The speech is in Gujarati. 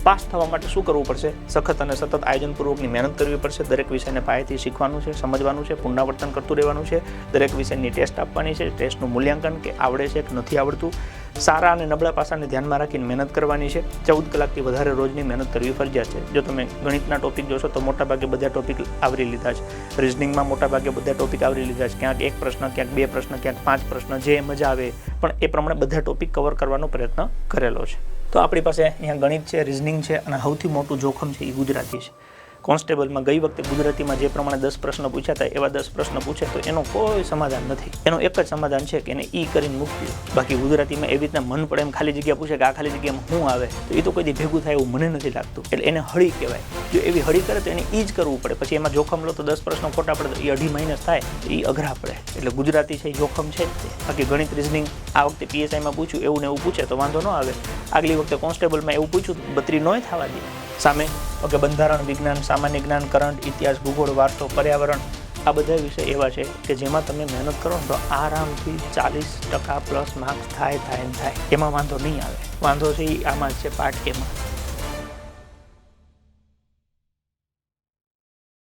પાસ થવા માટે શું કરવું પડશે? સખત અને સતત આયોજનપૂર્વકની મહેનત કરવી પડશે. દરેક વિષયને પાયાથી શીખવાનું છે, સમજવાનું છે, પુનરાવર્તન કરતું રહેવાનું છે. દરેક વિષયની ટેસ્ટ આપવાની છે. ટેસ્ટનું મૂલ્યાંકન કે આવડે છે કે નથી આવડતું, સારા અને નબળા પાસાને ધ્યાનમાં રાખીને મહેનત કરવાની છે. 14 કલાકથી વધારે રોજની મહેનત કરવી ફરજિયાત છે. જો તમે ગણિતના ટોપિક જોશો તો મોટાભાગે બધા ટોપિક આવરી લીધા છે. રિઝનિંગમાં મોટાભાગે બધા ટોપિક આવરી લીધા છે. ક્યાંક એક પ્રશ્ન, ક્યાંક 2 પ્રશ્ન, ક્યાંક 5 પ્રશ્ન, જે મજા આવે પણ એ પ્રમાણે બધા ટોપિક કવર કરવાનો પ્રયત્ન કરેલો છે. તો આપણી પાસે અહીંયા ગણિત છે, રિઝનિંગ છે અને સૌથી મોટું જોખમ છે એ ગુજરાતી છે. કોન્સ્ટેબલમાં ગઈ વખતે ગુજરાતીમાં જે પ્રમાણે 10 પ્રશ્ન પૂછ્યા હતા એવા 10 પ્રશ્ન પૂછે તો એનો કોઈ સમાધાન નથી. એનો એક જ સમાધાન છે કે એને ઈ કરીને મૂકી દો. બાકી ગુજરાતીમાં એવી રીતના મન પડે એમ ખાલી જગ્યા પૂછે કે આ ખાલી જગ્યામાં શું આવે તો એ તો કોઈ દી ભેગું થાય એવું મને નથી લાગતું. એટલે એને હળી કહેવાય. જો એવી હળી કરે તો એને ઈ જ કરવું પડે. પછી એમાં જોખમ લો તો 10 પ્રશ્નો ખોટા પડે તો એ 2.5 માઇનસ થાય તો એ અઘરા પડે. એટલે ગુજરાતી છે એ જોખમ છે જ તે. બાકી ગણિત, રિઝનિંગ આ વખતે PSIમાં પૂછ્યું એવું ને એવું પૂછે તો વાંધો ન આવે. આગલી વખતે કોન્સ્ટેબલમાં એવું પૂછ્યું 32 નોય થવા દે. સામે ઓકે બંધારણ, વિજ્ઞાન, સામાન્ય જ્ઞાન, કરંટ, ઇતિહાસ, ભૂગોળ, વારસો, પર્યાવરણ આ બધા વિષય એવા છે કે જેમાં તમે મહેનત કરો તો આરામથી 40% પ્લસ માર્ક્સ થાય. એમાં વાંધો નહીં આવે. વાંધો છે એ આમાં જ છે પાર્ટ એમાં.